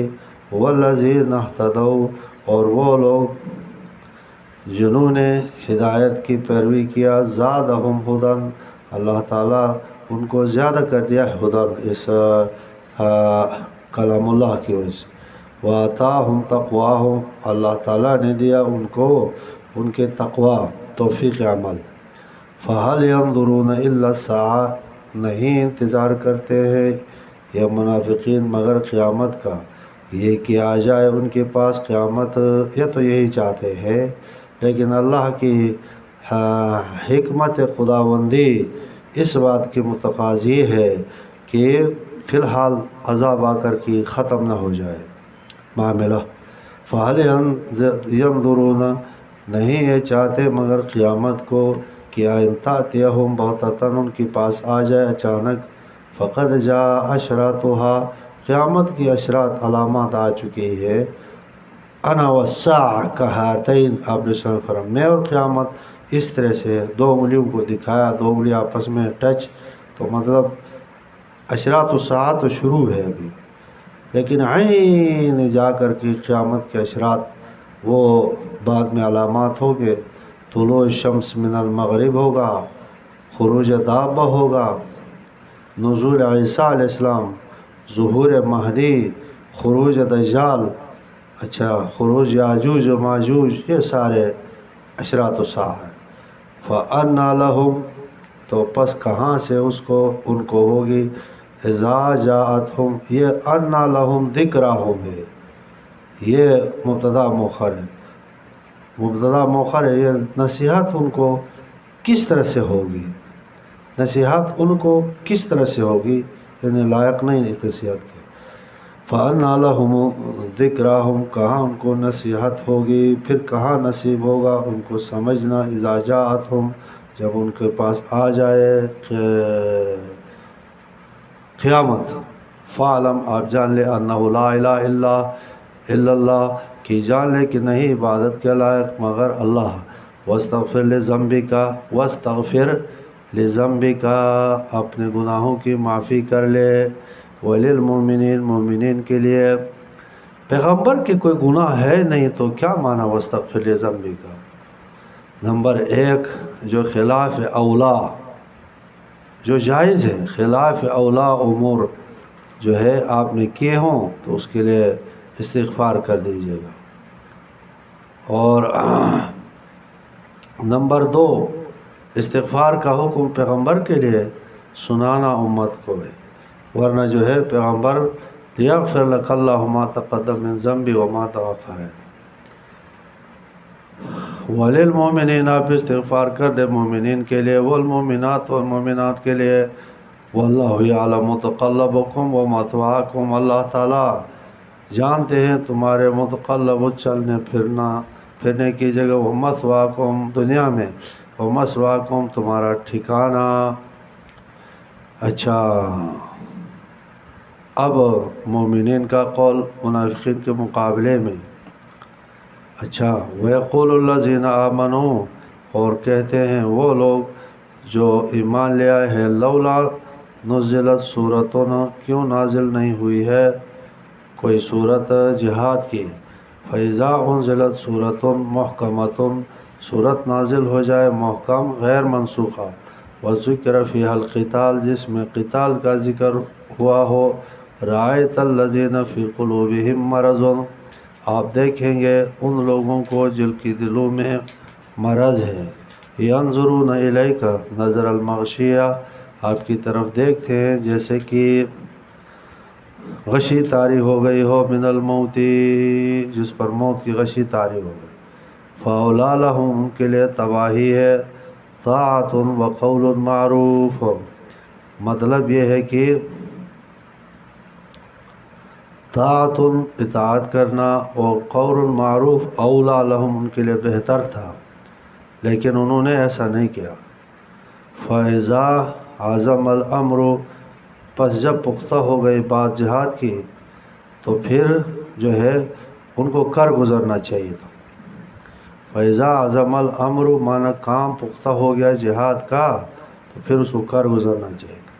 والذین اہتدوا اور وہ لوگ جنہوں نے ہدایت کی پیروی کیا، زادہم ھدی اللہ تعالیٰ ان کو زیادہ کر دیا ھدی اس کلام اللہ کی وجہ سے، وآتاہم تقواہم اللہ تعالیٰ نے دیا ان کو ان کے تقوی توفیق عمل، فہل ینظرون الا الساعۃ نہیں انتظار کرتے ہیں یہ منافقین مگر قیامت کا، یہ کہ آ جائے ان کے پاس قیامت، یہ تو یہی چاہتے ہیں، لیکن اللہ کی حکمت خداوندی اس بات کی متقاضی ہے کہ فی الحال عذاب آ کر کے ختم نہ ہو جائے معاملہ۔ فہل ینظرون نہیں یہ چاہتے مگر قیامت کو کہ ان تأتیہم بغتۃ ان کے پاس آ جائے اچانک، فقد جاء اشراطھا قیامت کی اشراط علامات آ چکی ہے، انا والساعۃ کہاتین آپ نے فرمایا میں اور قیامت اس طرح سے، 2 انگلیوں کو دکھایا، 2 انگلی آپس میں ٹچ، تو مطلب اشراط الساعۃ تو شروع ہے ابھی، لیکن عین جا کر کے قیامت کے اشراط وہ بعد میں علامات ہو گئے، طلوع الشمس من المغرب ہوگا، خروج دابہ ہوگا، نزول عیسیٰ علیہ السلام، ظہور مہدی، خروج دجال، اچھا خروج یاجوج و ماجوج، یہ سارے اشراط الساعہ۔ فَأَنَّىٰ لَهُمْ تو پس کہاں سے اس کو ان کو ہوگی، اذا جاءتہم یہ اَنَّىٰ لَهُمْ ذِكْرَاهُمْ ہے، یہ مبتدا مؤخر ہے، مبتدا مؤخر ہے، یہ نصیحت ان کو کس طرح سے ہوگی، نصیحت ان کو کس طرح سے ہوگی، یعنی لائق نہیں اس نصیحت کے۔ فَأَنَّىٰ لَهُمْ ذِكْرَاهُمْ کہاں ان کو نصیحت ہوگی، پھر کہاں نصیب ہوگا ان کو سمجھنا، اذا جاءتہم جب ان کے پاس آ جائے قیامت۔ فَاعْلَمْ آپ جان لے انہ لا الہ الا اللہ کہ جان لے کہ نہیں عبادت کے لائق مگر اللہ، واستغفر لذنبک واستغفر لذنبک اپنے گناہوں کی معافی کر لے، وللمؤمنین مومنین کے لیے۔ پیغمبر کے کوئی گناہ ہے نہیں تو کیا معنی واستغفر لذنبک؟ نمبر ایک، جو خلاف اولا، جو جائز ہے، خلاف اولا امور جو ہے آپ نے کیے ہوں تو اس کے لیے استغفار کر دیجیے گا۔ اور نمبر دو، استغفار کا حکم پیغمبر کے لیے سنانا امت کو ہے، ورنہ جو ہے پیغمبر لیغفر لک اللہ ما تقدم من ذنبی وما تأخر ہے۔ وللمؤمنین، آپ استغفار کر دے مومنین کے لیے، والمؤمنات والمؤمنات کے لیے۔ واللہ یعلم متقلبکم ومثواکم، اللہ تعالیٰ جانتے ہیں تمہارے متقلب، چلنے پھرنے کی جگہ، ومثواکم دنیا میں، ومثواکم تمہارا ٹھکانہ۔ اچھا، اب مومنین کا قول منافقین کے مقابلے میں۔ اچھا، وَيَقُولُ الَّذِينَ آمَنُوا، اور کہتے ہیں وہ لوگ جو ایمان لے آئے ہیں، لولا نزلت سورتن، کیوں نازل نہیں ہوئی ہے کوئی صورت جہاد کی؟ فَإِذَا أُنزِلَتْ سُورَةٌ مُحْكَمَةٌ، صورت نازل ہو جائے محکم غیر منسوخہ، وَذُكِرَ فِيهَا الْقِتَالُ، جس میں قتال کا ذکر ہوا ہو، رَأَيْتَ الَّذِينَ فِي قُلُوبِهِم مَّرَضٌ، آپ دیکھیں گے ان لوگوں کو جن کی دلوں میں مرض ہے، يَنظُرُونَ إِلَيْكَ نظر المغشیہ، آپ کی طرف دیکھتے ہیں جیسے کہ غشی طاری ہو گئی ہو، من الموت، جس پر موت کی غشی طاری ہو گئی۔ فَأَوْلَىٰ لَهُمْ، ان کے لیے تباہی ہے، طاعۃ وقول معروف، مطلب یہ ہے کہ طاعت اطاعت کرنا، اور قول معروف اولا لہم، ان کے لیے بہتر تھا، لیکن انہوں نے ایسا نہیں کیا۔ فَإِذَا عَزَمَ الْأَمْرُ، پس جب پختہ ہو گئی بات جہاد کی تو پھر جو ہے ان کو کر گزرنا چاہیے تھا۔ فَإِذَا عَزَمَ الْأَمْرُ معنی کام پختہ ہو گیا جہاد کا تو پھر اس کو کر گزرنا چاہیے تھا۔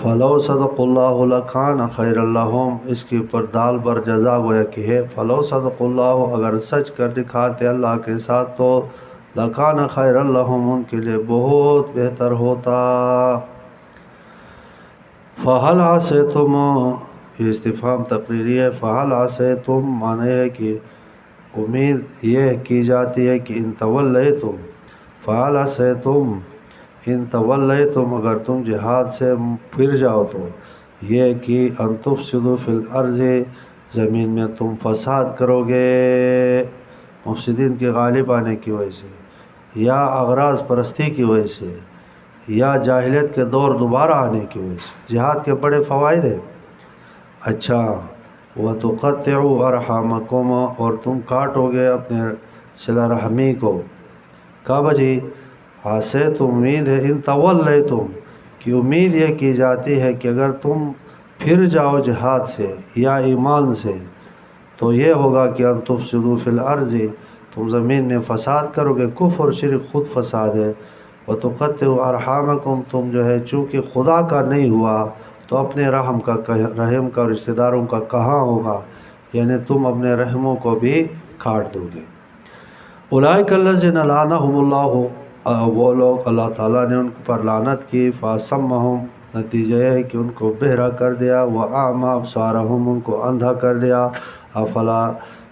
فَلَوْ صَدَقُ اللَّهُ لَكَانَ خَيْرًا لَهُمْ، اس کے اوپر دال بر جزا گویا کہ ہے، فَلَوْ صَدَقُ اللَّهُ، اگر سچ کر دکھاتے اللہ کے ساتھ تو لَكَانَ خَيْرًا لَهُمْ، ان کے لیے بہت بہتر ہوتا۔ فَهَلْ عَسَيْتُمْ، یہ استفہام تقریری ہے، فَهَلْ عَسَيْتُمْ معنی ہے کہ امید یہ کی جاتی ہے کہ ان تولیتم، فَهَلْ عَسَيْتُمْ ان تولیتم، اگر تم جہاد سے پھر جاؤ تو یہ کہ ان تفسدوا فی الارض، زمین میں تم فساد کرو گے، مفسدین کے غالب آنے کی وجہ سے، یا اغراض پرستی کی وجہ سے، یا جاہلیت کے دور دوبارہ آنے کی وجہ سے۔ جہاد کے بڑے فوائد ہیں۔ اچھا، وَتُقَطِّعُوا أَرْحَامَكُمْ، اور تم کاٹو گے اپنے صلہ رحمی کو۔ کب جی؟ آسے تو امید ہے، ان تولیتم، کہ امید یہ کی جاتی ہے کہ اگر تم پھر جاؤ جہاد سے یا ایمان سے تو یہ ہوگا کہ ان تفسدوا فی الارض، تم زمین میں فساد کرو گے، کفر شرک خود فساد ہے۔ وتقطعوا ارحامکم، تم جو ہے چونکہ خدا کا نہیں ہوا تو اپنے رحم کا رشتہ داروں کا کہاں ہوگا، یعنی تم اپنے رحموں کو بھی کاٹ دو گے۔ اولئک الذین لعنہم اللہ، وہ لوگ اللہ تعالیٰ نے ان پر لعنت کی، فَأَصَمَّهُمْ، نتیجہ یہ ہے کہ ان کو بہرا کر دیا، وَأَعْمَىٰ أَبْصَارَهُمْ، ان کو اندھا کر دیا۔ أَفَلَا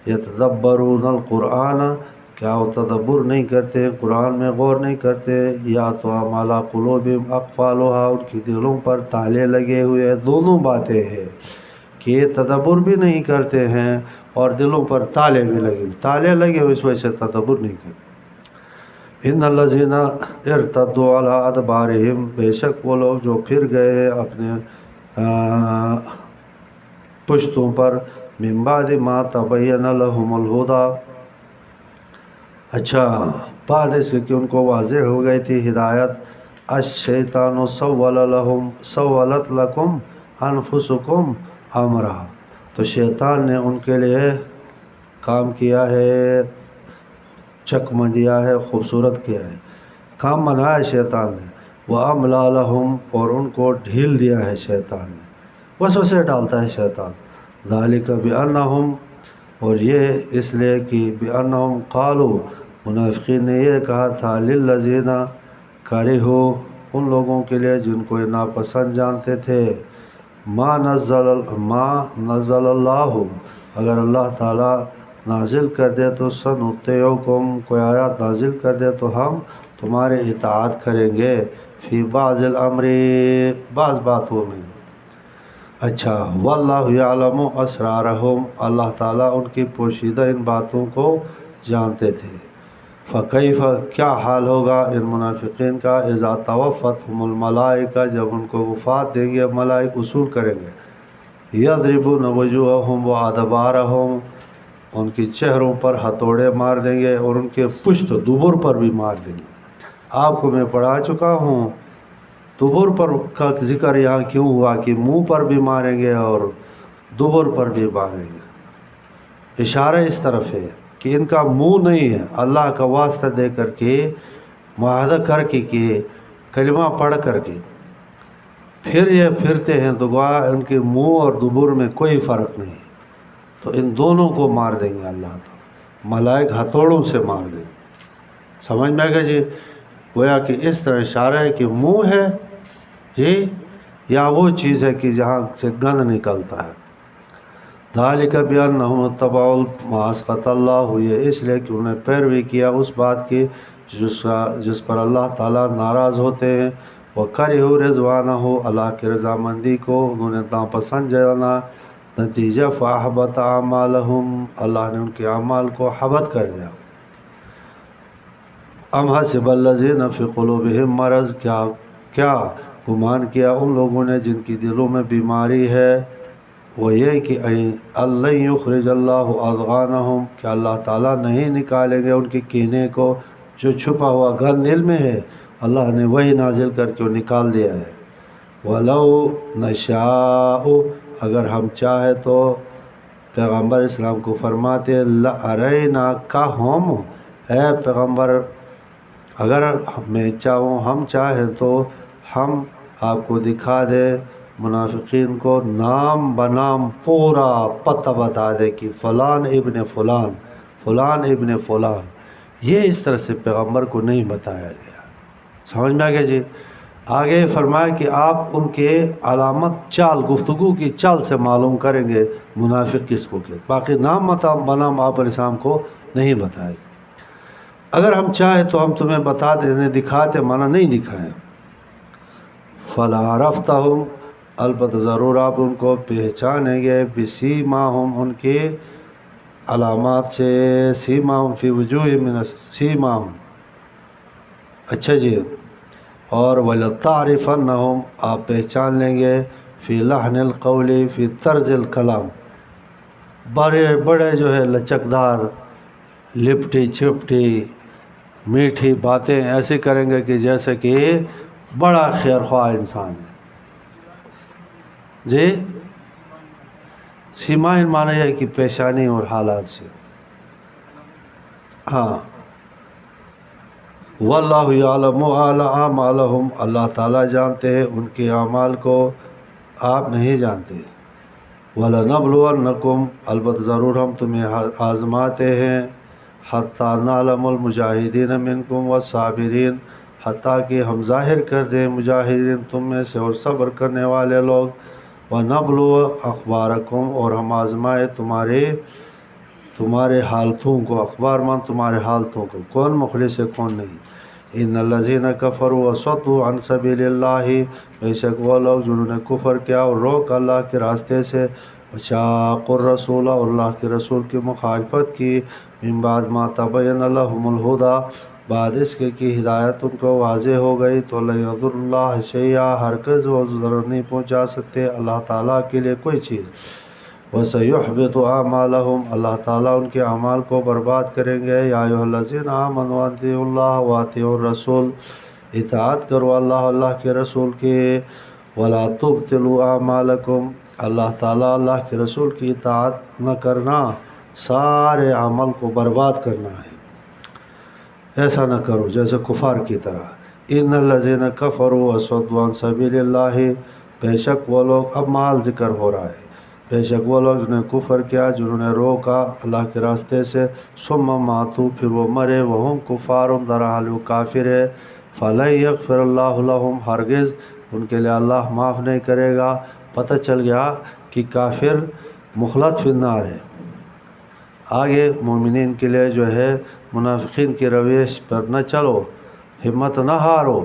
يَتَدَبَّرُونَ الْقُرْآنَ، کیا وہ تدبر نہیں کرتے، قرآن میں غور نہیں کرتے، یا تو عَلَىٰ قُلُوبِهِمْ أَقْفَالُهَا، ان کی دلوں پر تالے لگے ہوئے ہیں۔ دونوں باتیں ہیں کہ تدبر بھی نہیں کرتے ہیں اور دلوں پر تالے بھی لگے ہوئے، اس وجہ سے تدبر نہیں کرتے۔ ان الذین ارتدوا علی ادبارہم، بے شک وہ لوگ جو پھر گئے ہیں اپنے پشتوں پر، من بعد ما تبین لہم الہدی، اچھا بعد اس کے کہ ان کو واضح ہو گئی تھی ہدایت، الشیطان سولت لکم انفسکم امرا، تو شیطان نے ان کے لیے کام کیا ہے، چکمہ دیا ہے، خوبصورت کیا ہے، کام بنایا شیطان نے، وَأَمْلَى لَهُمْ اور ان کو ڈھیل دیا ہے شیطان نے، وسوسے ڈالتا ہے شیطان۔ ذَلِكَ بِأَنَّهُمْ اور یہ اس لیے کہ بِأَنَّهُمْ قَالُوا منافقین نے یہ کہا تھا لِلَّذِينَ كَرِهُوا ان لوگوں کے لیے جن کو یہ ناپسند جانتے تھے، ما نزل اللہ اگر اللہ تعالیٰ نازل کر دے تو سنطیعکم کوئی آیات نازل کر دے تو ہم تمہارے اطاعت کریں گے، فی بعض الامر بعض باتوں میں۔ اچھا، واللہ یعلم اسرارہم اللہ تعالیٰ ان کی پوشیدہ ان باتوں کو جانتے تھے۔ فکیف کیا حال ہوگا ان منافقین کا، اذا توفتہم الملائکہ جب ان کو وفات دیں گے ملائک وصول کریں گے، یضربون وجوہہم وادبارہم ان کی چہروں پر ہتھوڑے مار دیں گے اور ان کے پشت دبر پر بھی مار دیں گے۔ آپ کو میں پڑھا چکا ہوں دبر پر کا ذکر یہاں کیوں ہوا کہ منہ پر بھی ماریں گے اور دبر پر بھی ماریں گے، اشارہ اس طرف ہے کہ ان کا منہ نہیں ہے، اللہ کا واسطہ دے کر کے معاہدہ کر کے کہ کلمہ پڑھ کر کے پھر یہ پھرتے ہیں تو گویا ان کے منہ اور دبر میں کوئی فرق نہیں ہے، تو ان دونوں کو مار دیں گے اللہ تعالیٰ، ملائک ہتھوڑوں سے مار دیں گے۔ سمجھ میں گئے جی؟ گویا کہ اس طرح اشارہ ہے کہ منہ ہے جی یا وہ چیز ہے کہ جہاں سے گند نکلتا ہے۔ ذالک بأنہم اتبعوا ما اسخط اللہ یہ اس لیے کہ انہوں نے پیروی کیا اس بات کی جس پر اللہ تعالیٰ ناراض ہوتے ہیں، وکرہوا رضوانہ اللہ کی رضامندی کو انہوں نے ناپسند جانا، نتیجہ فاحبط اعمالہم اللہ نے ان کے اعمال کو حبط کر دیا۔ ام حسب الذین فی قلوبہم مرض کیا گمان کیا ان لوگوں نے جن کی دلوں میں بیماری ہے، وہ یہ کہ اللہ یخرج اللہ اضغانہم کہ اللہ تعالیٰ نہیں نکالیں گے ان کے کینے کو، جو چھپا ہوا گند دل میں ہے اللہ نے وہی نازل کر کے نکال دیا ہے۔ وَلَوْ نَشَاءُ اگر ہم چاہے تو پیغمبر اسلام کو فرماتے لَأَرَيْنَاكَهُمْ اے پیغمبر اگر میں چاہوں ہم چاہیں تو ہم آپ کو دکھا دے منافقین کو نام بنام پورا پتہ بتا دے کہ فلان ابن فلان فلان ابن فلان، یہ اس طرح سے پیغمبر کو نہیں بتایا گیا۔ سمجھ میں آ گیا جی؟ آگے فرمایا کہ آپ ان کے علامت چال گفتگو کی چال سے معلوم کریں گے منافق کس کو کہ باقی نام بنام آپ علیہ السلام کو نہیں بتائے۔ اگر ہم چاہیں تو ہم تمہیں بتا دیں، دکھاتے مانا نہیں دکھائیں۔ فَلَعَرَفْتَهُمْ البتہ ضرور آپ ان کو پہچانیں گے، بِسِیمَاهُمْ ان کے علامات سے، سیماہم فی وجوہہم من سیماہم۔ اچھا جی، اور وَلَتَعْرِفَنَّهُمْ آپ پہچان لیں گے، فی لحن القول فی طرز الکلام بڑے بڑے جو ہے لچکدار لپٹی چپٹی میٹھی باتیں ایسے کریں گے کہ جیسے کہ بڑا خیر خواہ انسان ہے جی۔ سیمائن معنی ہے کہ پیشانی اور حالات سے، ہاں۔ واللہ یعلم اعمالہم اللہ تعالیٰ جانتے ہیں ان کے اعمال کو، آپ نہیں جانتے۔ وَلَنَبْلُوَنَّكُمْ البتہ ضرور ہم تمہیں آزماتے ہیں، حتیٰ نعلم المجاہدین منکم والصابرین حتیٰ کہ ہم ظاہر کر دیں مجاہدین تم میں سے اور صبر کرنے والے لوگ، وَنَبْلُوَ أَخْبَارَكُمْ اور ہم آزمائے تمہارے حالتوں کو، اخبار مان تمہارے حالتوں کو، کون مخلص ہے کون نہیں۔ ان الذین کفروا وصدوا عن سبیل اللہ بے شک وہ لوگ جنہوں نے کفر کیا اور روک اللہ کے راستے سے، وشاقوا الرسول اور اللہ کے رسول کی مخالفت کی، من بعد ما تبین لهم الہدی بعد اس کے کہ ہدایت ان کو واضح ہو گئی، تو لن یضر اللہ شیئا ہرگز وہ ضرر نہیں پہنچا سکتے اللہ تعالیٰ کے لیے کوئی چیز۔ وَسَيُحْبِطُ أَعْمَالَهُمْ اللہ تعالیٰ ان کے اعمال کو برباد کریں گے۔ یا ایھا الذین آمنوا اطیعوا اللہ واطیعوا الرسول اطاعت کرو اللہ کے رسول کی، ولا تبطلوا اعمالکم اللہ تعالیٰ اللہ کے رسول کی اطاعت نہ کرنا سارے عمل کو برباد کرنا ہے، ایسا نہ کرو جیسے کفار کی طرح۔ ان الذین کفروا وصدوا عن سبیل اللہ، بے شک وہ لوگ، اب مال ذکر ہو رہا ہے، بے شک وہ لوگ جنہوں نے کفر کیا، جنہوں نے روکا اللہ کے راستے سے، ثم ماتوا، پھر وہ مرے، وہم کفار، در حال وہ کافر ہے، فلن یغفر اللہ لہم، ہرگز ان کے لیے اللہ معاف نہیں کرے گا۔ پتہ چل گیا کہ کافر مخلد فی النار ہے۔ آگے مومنین کے لیے جو ہے منافقین کی رویش پر نہ چلو، ہمت نہ ہارو،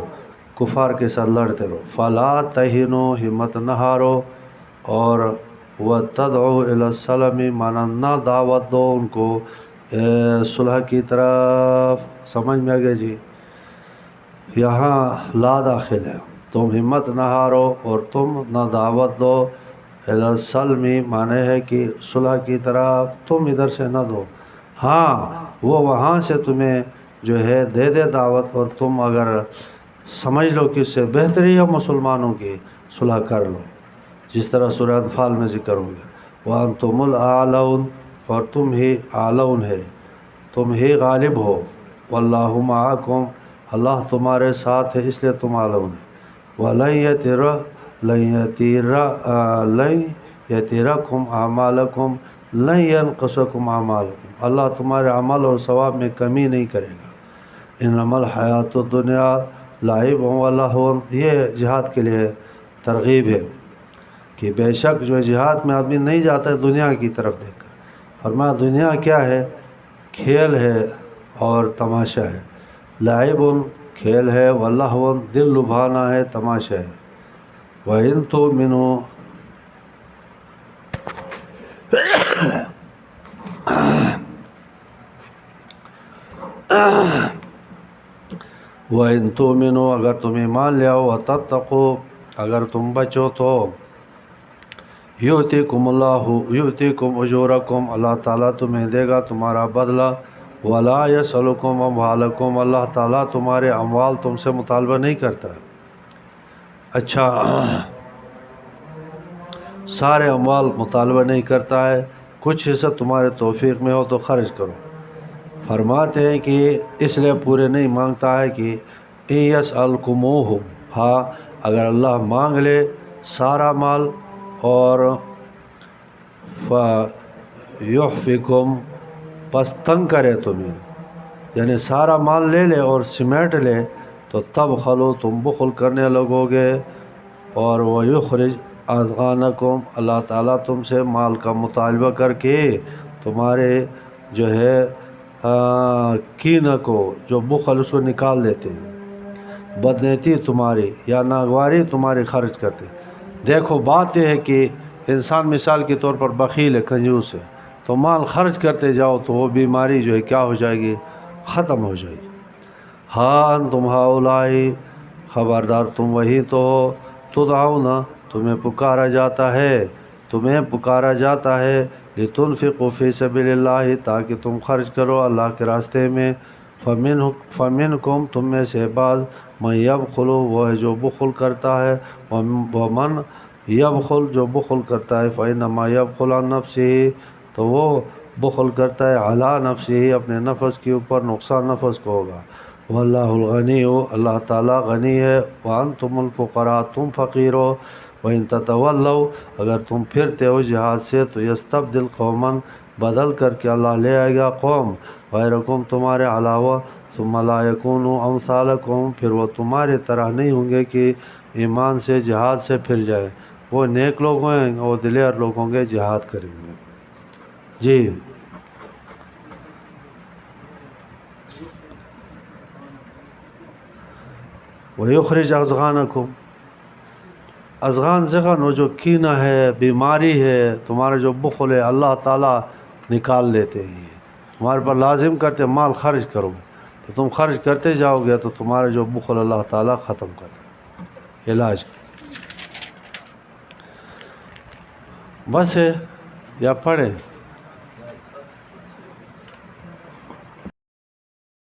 کفار کے ساتھ لڑتے رہو، فلا تہنوا، ہمت نہ ہارو، اور وتدعوا الی السلم، مانا نہ دعوت دو ان کو صلح کی طرف۔ سمجھ میں آگے جی؟ یہاں لا داخل ہے، تم ہمت نہ ہارو اور تم نہ دعوت دو، الی السلم مانے ہے کہ صلح کی طرف تم ادھر سے نہ دو، ہاں وہ وہاں سے تمہیں جو ہے دے دعوت، اور تم اگر سمجھ لو کہ اس سے بہتری ہے مسلمانوں کی، صلح کر لو، جس طرح سورہ انفال میں ذکر ہو گیا، وَأَنْتُمُ الْأَعْلَوْنَ، اور تم ہی اعلون ہے، تم ہی غالب ہو، وَاللَّهُ مَعَكُمْ، اللہ تمہارے ساتھ ہے اس لیے تم اعلون ہے، لَن يَتِرَكُمْ أَعْمَالَكُمْ لَن يَنْقُصَكُمْ أَعْمَالُكُمْ، اللہ تمہارے عمل اور ثواب میں کمی نہیں کرے گا۔ انما الحیات الدنیا لعب و لہو، یہ جہاد کے لیے ترغیب ہے کہ بے شک جو جہاد میں آدمی نہیں جاتا ہے دنیا کی طرف دیکھ کر، فرمایا دنیا کیا ہے؟ کھیل ہے اور تماشا ہے، لعب کھیل ہے، و لہو دل لبھانا ہے، تماشا ہے، وَإِن تُؤْمِنُوا، وَإِن تُؤْمِنُوا، اگر تم ایمان لے آؤ، وَتَتَّقُوا، اگر تم بچو تو، یؤتیکم اللہ، یؤتیکم اجورکم، اللہ تعالیٰ تمہیں دے گا تمہارا بدلہ، ولا یسألکم اموالکم، اللہ تعالیٰ تمہارے اموال تم سے مطالبہ نہیں کرتا۔ اچھا، سارے اموال مطالبہ نہیں کرتا ہے، کچھ حصہ تمہارے توفیق میں ہو تو خرچ کرو۔ فرماتے ہیں کہ اس لیے پورے نہیں مانگتا ہے کہ ان یسألکموہ، ہاں اگر اللہ مانگ لے سارا مال اور فیحفکم، پس تنگ کرے تمہیں، یعنی سارا مال لے لے اور سمیٹ لے، تو تب خلو تم بخل کرنے لگو گے، اور ویخرج اضغانکم، اللہ تعالیٰ تم سے مال کا مطالبہ کر کے تمہارے جو ہے کینہ کو، جو بخل اس کو نکال دیتے ہیں، بدنیتی تمہاری یا ناگواری تمہاری خرچ کرتے۔ دیکھو بات یہ ہے کہ انسان مثال کے طور پر بخیل ہے، کنجوس ہے، تو مال خرچ کرتے جاؤ تو وہ بیماری جو ہے کیا ہو جائے گی؟ ختم ہو جائے گی۔ ہاں انتم ہؤلاء، خبردار تم وہی تو ہو، تدعون، تمہیں پکارا جاتا ہے، تمہیں پکارا جاتا ہے، لتنفقوا فی سبیل اللہ، تاکہ تم خرچ کرو اللہ کے راستے میں، فمنکم، تم میں سے بعض، من یبخل، وہ ہے جو بخل کرتا ہے، ومن یبخل، جو بخل کرتا ہے، فإنما یبخل عن نفسہ، تو وہ بخل کرتا ہے علی نفسہ، اپنے نفس کے اوپر، نقصان نفس کو ہوگا، واللہ الغنی، اللہ تعالیٰ غنی ہے، وانتم الفقراء، تم فقیر ہو، وَإِن تَتَوَلَّوْا، اگر تم پھرتے ہو جہاد سے، تو یستبدل قوما، بدل کر کے اللہ لے آئے گا قوم، غیرکم، تمہارے علاوہ، ثم لا یکونوا امثالکم، پھر وہ تمہارے طرح نہیں ہوں گے کہ ایمان سے جہاد سے پھر جائے، وہ نیک لوگ ہیں، وہ دلیر لوگ ہوں گے، جہاد کریں گے۔ جی وَيُخْرِجْ أَضْغَانَكُمْ، اذغان زغن، وہ جو کینہ ہے، بیماری ہے، تمہارا جو بخل ہے، اللہ تعالیٰ نکال دیتے ہیں، تمہارے پر لازم کرتے مال خرچ کرو، تو تم خرچ کرتے جاؤ گے تو تمہارا جو بخل اللہ تعالیٰ ختم کر دے۔ علاج بس ہے یا پڑھیں؟